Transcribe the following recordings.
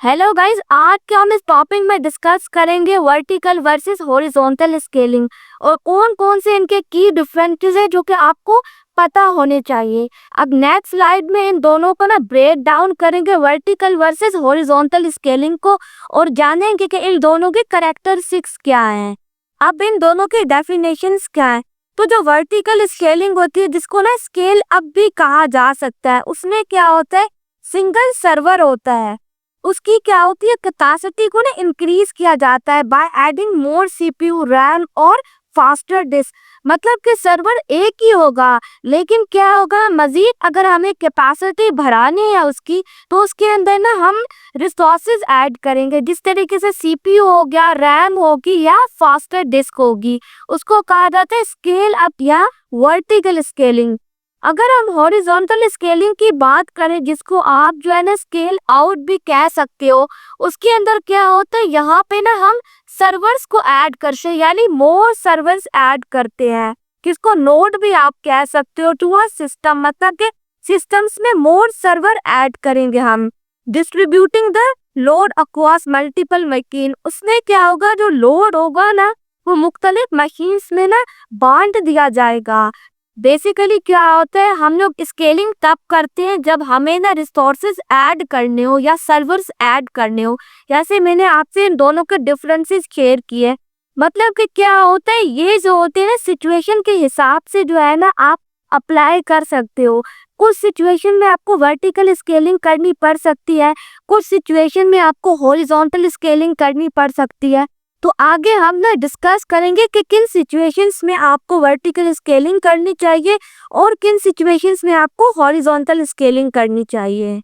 Hello guys, आज के हम इस टॉपिक में डिस्कस करेंगे वर्टिकल वर्सेस हॉरिजॉन्टल स्केलिंग और कौन कौन से इनके की डिफरेंसेस है जो कि आपको पता होने चाहिए। अब नेक्स्ट स्लाइड में इन दोनों को ब्रेक डाउन करेंगे, वर्टिकल वर्सेस हॉरिजॉन्टल स्केलिंग को, और जानेंगे कि इन दोनों के कैरेक्टरिस्टिक्स क्या हैं। अब इन दोनों के डेफिनेशंस क्या हैं। तो जो वर्टिकल स्केलिंग होती है, जिसको स्केल अप भी कहा जा सकता है, उसमें क्या होता है, सिंगल सर्वर होता है। उसकी क्या होती है, कैपेसिटी को इंक्रीज किया जाता है by adding more CPU, RAM और फास्टर डिस्क। मतलब कि सर्वर एक ही होगा, लेकिन क्या होगा, मजीद अगर हमें कैपेसिटी बढ़ानी है उसकी, तो उसके अंदर हम रिसोर्सेज ऐड करेंगे। जिस तरीके से सीपीयू हो गया, रैम होगी या फास्टर डिस्क होगी, उसको कहा जाता है स्केल अप या वर्टिकल स्केलिंग। अगर हम हॉरिजॉन्टल स्केलिंग की बात करें, जिसको आप स्केल आउट भी कह सकते हो, उसके अंदर क्या होता है, यहाँ पे हम सर्वर्स को ऐड करते हैं, यानी मोर सर्वर्स ऐड करते हैं, किसको नोड भी आप कह सकते हो, टू अ सिस्टम। मतलब के सिस्टम्स में मोर सर्वर ऐड करेंगे हम, distributing the load across multiple machine. उसमें क्या होगा, जो लोड होगा वो मुख्तलिफ मशीन्स में बांट दिया जाएगा। बेसिकली क्या होता है, हम लोग स्केलिंग तब करते हैं जब हमें रिसोर्सेज ऐड करने हो या सर्वर्स ऐड करने हो। जैसे मैंने आपसे इन दोनों के डिफरेंसेस शेयर किए। मतलब कि क्या होता है, ये जो होते हैं सिचुएशन के हिसाब से आप अप्लाई कर सकते हो। कुछ सिचुएशन में आपको वर्टिकल स्केलिंग करनी पड़ सकती है, कुछ सिचुएशन में आपको हॉरिजॉन्टल स्केलिंग करनी पड़ सकती है। तो आगे हम डिस्कस करेंगे कि किन सिचुएशंस में आपको वर्टिकल स्केलिंग करनी चाहिए और किन सिचुएशंस में आपको हॉरिजॉन्टल स्केलिंग करनी चाहिए।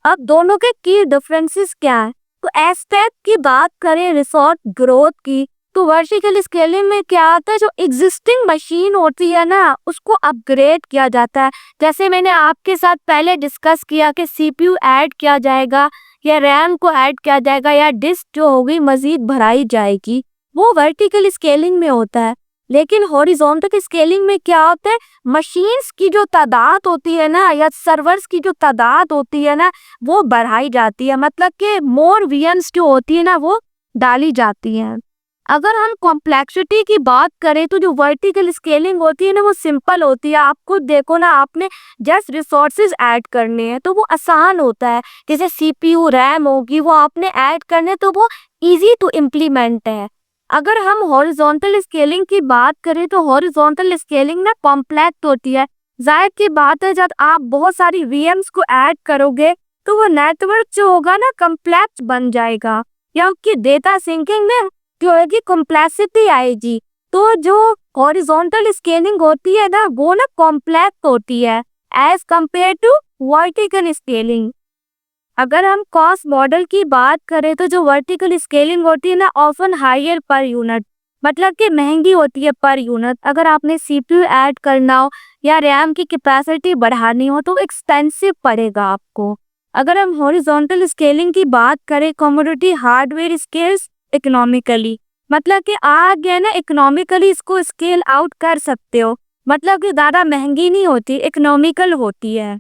अब दोनों के की डिफरेंसेस क्या है। तो एस्पेक्ट की बात करें रिसोर्स ग्रोथ की, तो वर्टिकल स्केलिंग में क्या आता है, जो एग्जिस्टिंग मशीन होती है उसको अपग्रेड किया जाता है। जैसे मैंने आपके साथ पहले डिस्कस किया कि सीपीयू ऐड किया जाएगा या रैम को ऐड किया जाएगा या डिस्क जो होगी मजीद भराई जाएगी, वो वर्टिकल स्केलिंग में होता है। लेकिन हॉरिजॉन्टल स्केलिंग में क्या होता है, मशीन्स की जो तादाद होती है या सर्वर्स की जो तादाद होती है वो बढ़ाई जाती है। मतलब कि मोर वीएम्स जो होती है वो डाली जाती हैं। अगर हम कॉम्प्लेक्सिटी की बात करें, तो जो वर्टिकल स्केलिंग होती है वो सिंपल होती है। आपको देखो आपने जस्ट रिसोर्सेज ऐड करने हैं तो वो आसान होता है। जैसे सीपीयू, रैम होगी, वो आपने ऐड करने, तो वो इजी टू इम्प्लीमेंट है। अगर हम हॉरिजॉन्टल स्केलिंग की बात करें, तो हॉरिजॉन्टल स्केलिंग कॉम्प्लेक्स होती है। जाहिर की बात है, जब आप बहुत सारी वीएम्स को ऐड करोगे तो वो नेटवर्क जो होगा कॉम्प्लेक्स बन जाएगा, या उसकी डेटा सिंकिंग में जो है कि कॉम्प्लेक्सिटी आएगी। तो जो हॉरिजॉन्टल स्केलिंग होती है वो कॉम्प्लेक्स होती है as compare to vertical scaling. अगर हम कॉस्ट मॉडल की बात करें, तो जो वर्टिकल स्केलिंग होती है ऑफन हायर पर यूनिट, मतलब कि महंगी होती है पर यूनिट। अगर आपने सीपीयू ऐड करना हो या रैम की कैपेसिटी बढ़ानी हो तो एक्सपेंसिव पड़ेगा आपको। अगर हम हॉरिजॉन्टल स्केलिंग की बात करें, कमोडिटी हार्डवेयर स्केल्स इकोनॉमिकली, मतलब कि आप इकोनॉमिकली इसको स्केल आउट कर सकते हो। मतलब कि ज़्यादा महंगी नहीं होती, इकोनॉमिकल होती है।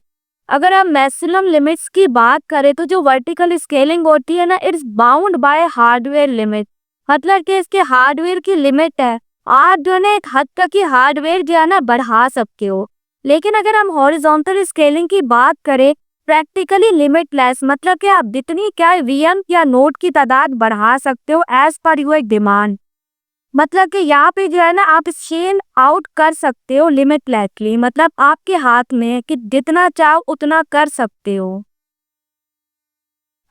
अगर हम मैक्सिमम लिमिट्स की बात करें, तो जो वर्टिकल स्केलिंग होती है it's bound by hardware limit. मतलब कि इसके हार्डवेयर की लिमिट है। आप जो एक हद तक की हार्डवेयर जो बढ़ा सकते हो। लेकिन अगर हम हॉरिजॉन्टल स्केलिंग की बात करें, प्रैक्टिकली लिमिटलेस, मतलब कि आप जितनी क्या वीएम या नोड की तादाद बढ़ा सकते हो एज पर योर डिमांड। मतलब कि यहाँ पे जो है आप स्केल आउट कर सकते हो लिमिटलेसली, मतलब आपके हाथ में कि जितना चाहो उतना कर सकते हो।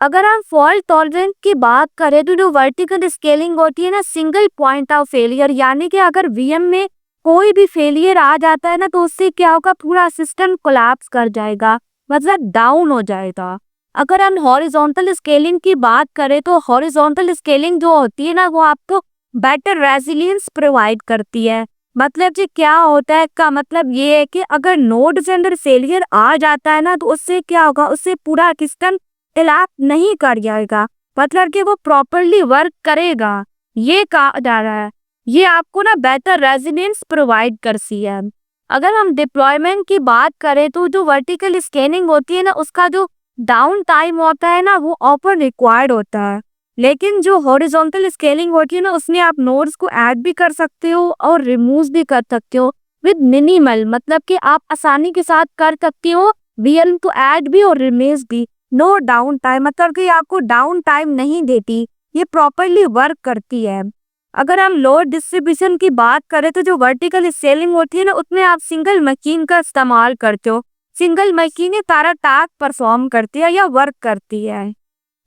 अगर हम फॉल्ट टॉलरेंस की बात करें, तो जो वर्टिकल स्केलिंग होती है सिंगल पॉइंट ऑफ फेलियर, यानी कि अगर वीएम में कोई भी फेलियर आ जाता है तो उससे क्या होगा, पूरा सिस्टम कोलैप्स कर जाएगा, मतलब डाउन हो जाएगा। अगर हम हॉरिजॉन्टल स्केलिंग की बात करें, तो हॉरिजॉन्टल स्केलिंग जो होती है वो आपको बेटर रेजिलियंस प्रोवाइड करती है। मतलब जी क्या होता है, का मतलब ये है कि अगर नोड के अंदर फेलियर आ जाता है तो उससे क्या होगा, उससे पूरा सिस्टम कोलैप्स नहीं कर जाएगा, मतलब कि वो प्रॉपर्ली वर्क करेगा। ये कहा जा रहा है, ये आपको बेटर रेजिलियंस प्रोवाइड करती है। अगर हम डिप्लॉयमेंट की बात करें, तो जो वर्टिकल स्कैनिंग होती है उसका जो डाउन टाइम होता है ना वो ऑफर रिक्वायर्ड होता है। लेकिन जो हॉरिजॉन्टल स्केलिंग होती है ना उसमें आप नोड्स को ऐड भी कर सकते हो और रिमूव भी कर सकते हो विद मिनिमल, मतलब कि आप आसानी के साथ कर सकते हो वीएल टू ऐड भी और रिमूव भी। नो डाउन टाइम, मतलब कि आपको डाउन टाइम नहीं देती, ये प्रॉपरली वर्क करती है। अगर हम लोड डिस्ट्रीब्यूशन की बात करें तो जो वर्टिकल स्केलिंग होती है ना उसमें आप सिंगल मशीन का इस्तेमाल करते हो। सिंगल मशीन सारा टास्क परफॉर्म करती है या वर्क करती है।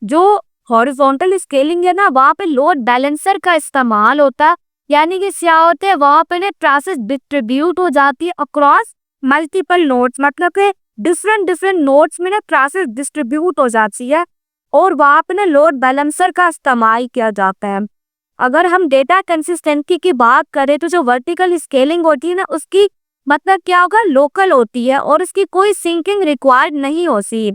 जो हॉरिजॉन्टल स्केलिंग है ना वहाँ पे लोड बैलेंसर का इस्तेमाल होता है, यानी कि क्या होते हैं वहाँ पे ना ट्रांसेस डिस्ट्रीब्यूट हो जाती है अक्रॉस मल्टीपल नोड्स, मतलब कि डिफरेंट डिफरेंट नोड्स में ना ट्रांसेस डिस्ट्रीब्यूट हो जाती है और वहाँ पे ना लोड बैलेंसर का इस्तेमाल किया जाता है। अगर हम डेटा कंसिस्टेंसी की बात करें तो जो वर्टिकल स्केलिंग होती है ना उसकी मतलब क्या होगा, लोकल होती है और इसकी कोई सिंकिंग रिक्वायर्ड नहीं होती।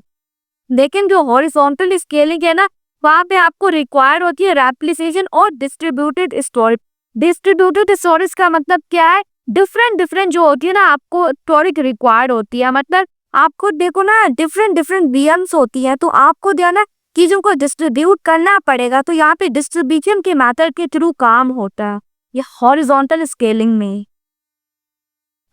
लेकिन जो हॉरिजॉन्टल स्केलिंग है ना वहाँ पे आपको रिक्वायर्ड होती है रेप्लिकेशन और डिस्ट्रीब्यूटेड स्टोरेज। डिस्ट्रीब्यूटेड स्टोरेज का मतलब क्या है, डिफरेंट डिफरेंट जो होती है ना आपको स्टोरेज रिक्वायर्ड होती है, मतलब आपको देखो ना डिफरेंट डिफरेंट वीएम्स होती है तो आपको जो है ना चीजों को डिस्ट्रीब्यूट करना पड़ेगा, तो यहाँ पे डिस्ट्रीब्यूशन के मेथड के थ्रू काम होता है ये हॉरिजॉन्टल स्केलिंग में।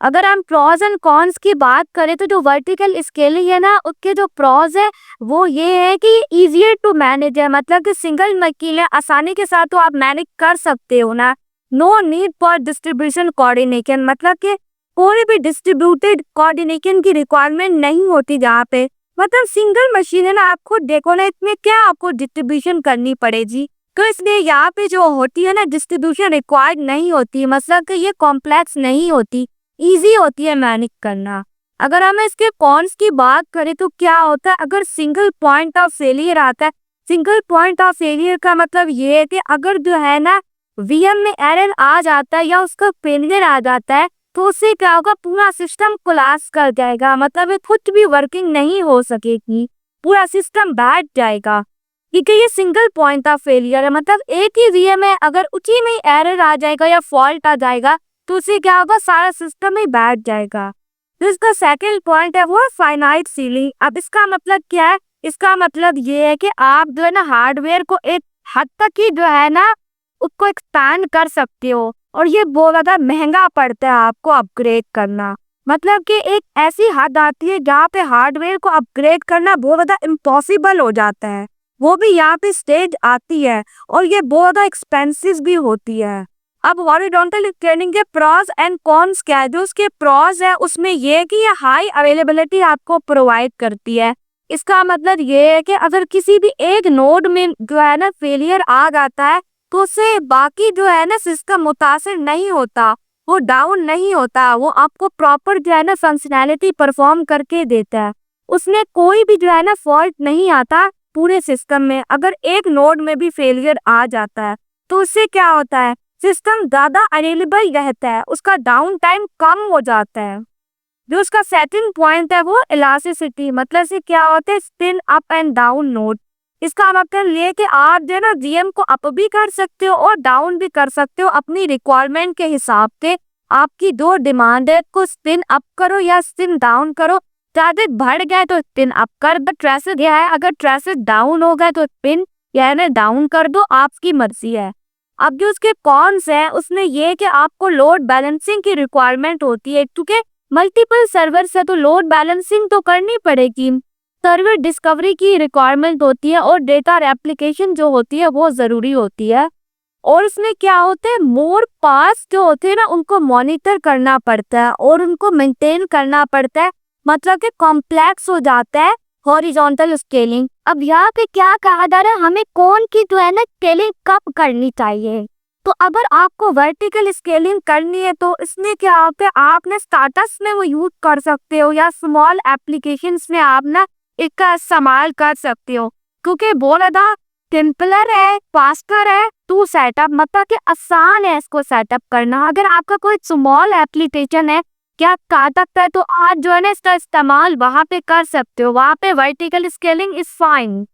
अगर हम प्रॉज एंड कॉन्स की बात करें तो जो वर्टिकल स्केलिंग है ना उसके जो प्रॉज है वो ये है कि इजियर टू मैनेज है, मतलब कि सिंगल मशीन है आसानी के साथ तो आप मैनेज कर सकते हो ना। No need for distribution coordination, मतलब कि कोई भी डिस्ट्रीब्यूटेड कोऑर्डिनेशन की रिक्वायरमेंट नहीं होती जहाँ पे, मतलब सिंगल मशीन है ना आप खुद देखो ना इसमें क्या आपको डिस्ट्रीब्यूशन करनी पड़ेगी, तो इसलिए यहाँ पे जो होती है ना डिस्ट्रीब्यूशन रिक्वायर्ड नहीं होती, मतलब कि ये कॉम्प्लेक्स नहीं होती, इजी होती है मैनेज करना। अगर हम इसके कॉन्स की बात करें तो क्या होता है, अगर सिंगल पॉइंट ऑफ फेलियर आता है, सिंगल पॉइंट ऑफ फेलियर का मतलब ये है कि अगर जो है ना वीएम में एरर आ जाता है या उसका फेलियर आ जाता है तो उससे क्या होगा, पूरा सिस्टम कोलैप्स कर जाएगा, मतलब ये खुद भी वर्किंग नहीं हो सकेगी, पूरा सिस्टम बैठ जाएगा क्योंकि ये सिंगल पॉइंट ऑफ फेलियर है। मतलब एक ही वीएम में अगर उसी में एरर आ जाएगा या फॉल्ट आ जाएगा तो उससे क्या होगा, सारा सिस्टम ही बैठ जाएगा। तो इसका सेकंड पॉइंट है वो फाइनाइट सीलिंग। अब इसका मतलब क्या है, इसका मतलब ये है कि आप जो है ना हार्डवेयर को एक हद तक ही जो है ना उसको एक्सपैंड कर सकते हो और ये बहुत ज़्यादा महंगा पड़ता है आपको अपग्रेड करना, मतलब कि एक ऐसी हद आती है जहाँ पे हार्डवेयर को अपग्रेड करना बहुत ज़्यादा इम्पॉसिबल हो जाता है, वो भी यहाँ पे स्टेज आती है और ये बहुत ज़्यादा एक्सपेंसिव भी होती है। अब हॉरिजॉन्टल स्केलिंग के प्रॉस एंड कॉन्स क्या है, जो उसके प्रॉस है उसमें ये है कि ये हाई अवेलेबिलिटी आपको प्रोवाइड करती है। इसका मतलब ये है कि अगर किसी भी एक नोड में जो है ना फेलियर आ जाता है तो उससे बाकी जो है ना सिस्टम मुतासिर नहीं होता, वो डाउन नहीं होता, वो आपको प्रॉपर जो है ना फंक्शनैलिटी परफॉर्म करके देता है, उसमें कोई भी जो है ना फॉल्ट नहीं आता पूरे सिस्टम में। अगर एक नोड में भी फेलियर आ जाता है तो उससे क्या होता है, सिस्टम ज़्यादा अवेलेबल रहता है, उसका डाउन टाइम कम हो जाता है। जो उसका सेकंड पॉइंट है वो इलास्टिसिटी, मतलब से क्या होता है, spin up and down node. इसका मतलब ये कि आप जो है ना जीएम को अप भी कर सकते हो और डाउन भी कर सकते हो अपनी रिक्वायरमेंट के हिसाब से। आपकी दो डिमांड है, को स्पिन अप करो या स्पिन डाउन करो, ट्रैफिक बढ़ गया तो स्पिन अप कर दो, ट्रैफिक यह है अगर ट्रैफिक डाउन हो गया तो स्पिन यह ना डाउन कर दो, आपकी मर्जी है। अब जो उसके कॉन्स है उसमें ये कि आपको लोड बैलेंसिंग की रिक्वायरमेंट होती है, क्योंकि मल्टीपल सर्वर्स है तो लोड बैलेंसिंग तो करनी पड़ेगी, सर्वर डिस्कवरी की रिक्वायरमेंट होती है और डेटा रेप्लिकेशन जो होती है वो ज़रूरी होती है। और इसमें क्या होते हैं, मोर पास जो होते हैं ना उनको मॉनिटर करना पड़ता है और उनको मेंटेन करना पड़ता है, मतलब कि कॉम्प्लेक्स हो जाता है हॉरिजॉन्टल स्केलिंग। अब यहाँ पे क्या कहा जा रहा है, हमें कौन की जो है ना स्केलिंग कब करनी चाहिए, तो अगर आपको वर्टिकल स्केलिंग करनी है तो इसमें क्या होता है, आप ना स्टार्टअप्स में वो यूज कर सकते हो या स्मॉल एप्लीकेशंस में आप ना इसका इस्तेमाल कर सकते हो, क्योंकि बहुत ज़्यादा सिंपलर है, फास्टर है टू सेटअप, मतलब कि आसान है इसको सेटअप करना। अगर आपका कोई स्मॉल एप्लीकेशन है क्या स्टार्टअप है तो आप जो है ना इसका इस्तेमाल वहाँ पे कर सकते हो, वहाँ पे वर्टिकल स्केलिंग इज फाइन।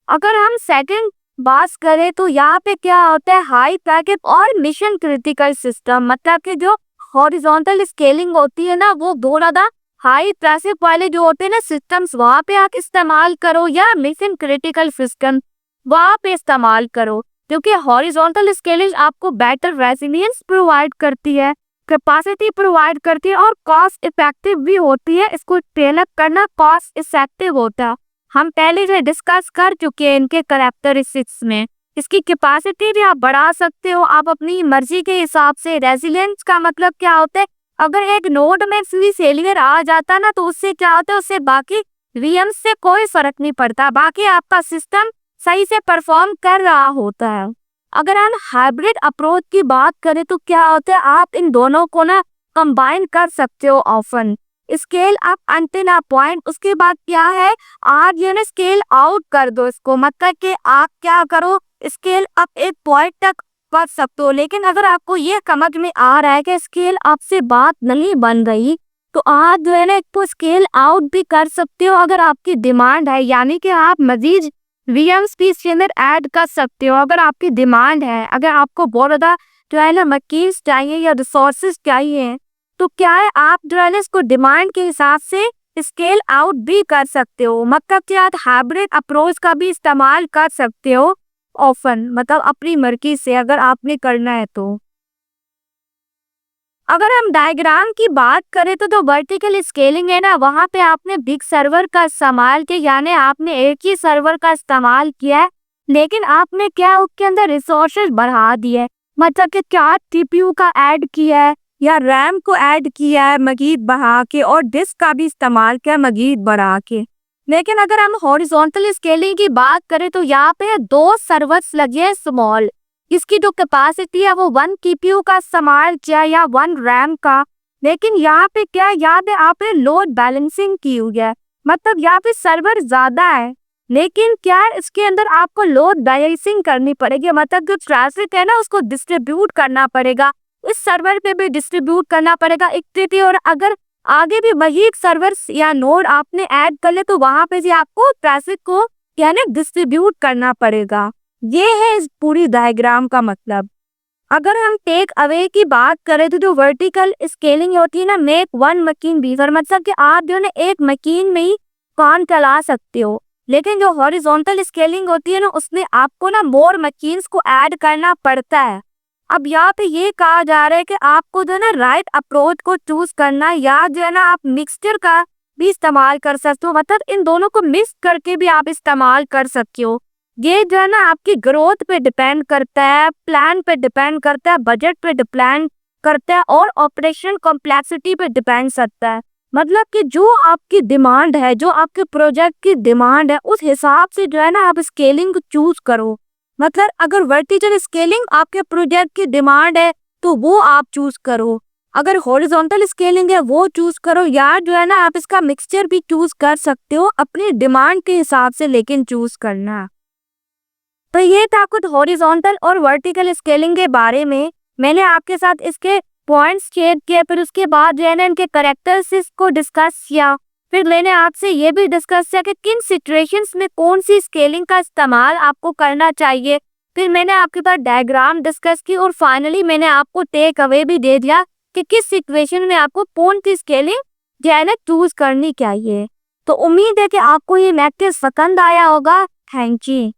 अगर हम सेकंड बात करें तो यहाँ पे क्या होता है, हाई पैकेट और मिशन क्रिटिकल सिस्टम, मतलब कि जो हॉरिजॉन्टल स्केलिंग होती है ना वो बहुत ज़्यादा हाई ट्रैफिक वाले जो होते हैं ना सिस्टम्स, वहाँ पे आप इस्तेमाल करो, या मिशन क्रिटिकल सिस्टम वहाँ पे इस्तेमाल करो, क्योंकि हॉरिजॉन्टल स्केलिंग आपको बेटर रेजिलियंस प्रोवाइड करती है, कैपेसिटी प्रोवाइड करती है और कॉस्ट इफेक्टिव भी होती है। इसको ट्रेन अप करना कॉस्ट इफेक्टिव होता है। हम पहले से डिस्कस कर चुके हैं इनके कैरेक्टरिस्टिक्स में। इसकी कैपेसिटी भी आप बढ़ा सकते हो आप अपनी मर्जी के हिसाब से। रेजिलियंस का मतलब क्या होता है, अगर एक नोड में भी फेलियर आ जाता ना तो उससे क्या होता है, उससे बाकी वीएम्स से कोई फर्क नहीं पड़ता, बाकी आपका सिस्टम सही से परफॉर्म कर रहा होता है। अगर हम हाइब्रिड अप्रोच की बात करें तो क्या होता है, आप इन दोनों को ना कंबाइन कर सकते हो often. Scale up until a point, उसके बाद क्या है, आप जो है स्केल आउट कर दो इसको, मतलब कि आप क्या करो, स्केल अप एक पॉइंट तक कर सकते हो। लेकिन अगर आपको ये समझ में आ रहा है कि स्केल अप से बात नहीं बन रही तो आप जो है ना इसको स्केल आउट भी कर सकते हो अगर आपकी डिमांड है, यानी कि आप मजीद वीएम्स भी इसके अंदर ऐड कर सकते हो अगर आपकी डिमांड है। अगर आपको बहुत ज़्यादा जो है ना मशीन्स चाहिए या रिसोर्सेज चाहिए तो क्या है, आप जो है ना इसको डिमांड के हिसाब से स्केल आउट भी कर सकते हो, मतलब कि आप हाइब्रिड अप्रोच का भी इस्तेमाल कर सकते हो ऑफन, मतलब अपनी मर्जी से अगर आपने करना है तो। अगर हम डायग्राम की बात करें तो जो वर्टिकल स्केलिंग है ना, वहाँ पे आपने बिग सर्वर का इस्तेमाल किया, यानी आपने एक ही सर्वर का इस्तेमाल किया है, लेकिन आपने क्या उसके अंदर रिसोर्सेज बढ़ा दिए, मतलब कि क्या सीपीयू का ऐड किया है या रैम को ऐड किया है मजीद बढ़ा के, और डिस्क का भी इस्तेमाल किया मजीद बढ़ा के। लेकिन अगर हम हॉरिजॉन्टल स्केलिंग की बात करें तो यहाँ पे 2 सर्वर्स लगे हैं स्मॉल, इसकी जो कैपेसिटी है वो 1 सीपीयू का इस्तेमाल किया या 1 रैम का। लेकिन यहाँ पे क्या याद है, आपने लोड बैलेंसिंग की हुई है, मतलब यहाँ पे सर्वर ज्यादा है लेकिन क्या है इसके अंदर आपको लोड बैलेंसिंग करनी पड़ेगी, मतलब जो ट्रैफिक है ना उसको डिस्ट्रीब्यूट करना पड़ेगा, इस सर्वर पे भी डिस्ट्रीब्यूट करना पड़ेगा एक, और अगर आगे भी वही सर्वर्स या नोड आपने ऐड कर ले तो वहां पे भी आपको ट्रैफिक को यानी डिस्ट्रीब्यूट करना पड़ेगा। ये है इस पूरी डायग्राम का मतलब। अगर हम टेक अवे की बात करें तो जो वर्टिकल स्केलिंग होती है ना, मेक वन मशीन बीगर, मतलब कि आप जो है एक मशीन में ही काम चला सकते हो। लेकिन जो हॉरिजॉन्टल स्केलिंग होती है ना, उसमें आपको ना मोर मशीन्स को ऐड करना पड़ता है। अब यहाँ पे ये कहा जा रहा है कि आपको जो है ना राइट अप्रोच को चूज करना है, या जो है ना आप मिक्सचर का भी इस्तेमाल कर सकते हो, मतलब इन दोनों को मिक्स करके भी आप इस्तेमाल कर सकते हो। ये जो है ना आपकी ग्रोथ पे डिपेंड करता है, प्लान पे डिपेंड करता है, बजट पे डिपेंड करता है और ऑपरेशन कॉम्प्लेक्सिटी पे डिपेंड करता है। मतलब कि जो आपकी डिमांड है, जो आपके प्रोजेक्ट की डिमांड है, उस हिसाब से जो है ना आप स्केलिंग चूज करो। मतलब अगर वर्टिकल स्केलिंग आपके प्रोजेक्ट की डिमांड है तो वो आप चूज करो, अगर हॉरिजॉन्टल स्केलिंग है वो चूज करो, या जो है ना आप इसका मिक्सचर भी चूज कर सकते हो अपनी डिमांड के हिसाब से, लेकिन चूज करना। तो ये था कुछ हॉरिजॉन्टल और वर्टिकल स्केलिंग के बारे में, मैंने आपके साथ इसके पॉइंट्स शेयर किए, फिर उसके बाद जो है ना इनके कैरेक्टरिस्टिक्स को डिस्कस किया, फिर मैंने आपसे ये भी डिस्कस किया कि किन सिचुएशंस में कौन सी स्केलिंग का इस्तेमाल आपको करना चाहिए, फिर मैंने आपके पास डायग्राम डिस्कस की और फाइनली मैंने आपको टेक अवे भी दे दिया कि किस सिचुएशन में आपको कौन सी स्केलिंग जो है ना चूज करनी चाहिए। तो उम्मीद है कि आपको ये लेक्चर पसंद आया होगा। Thank you.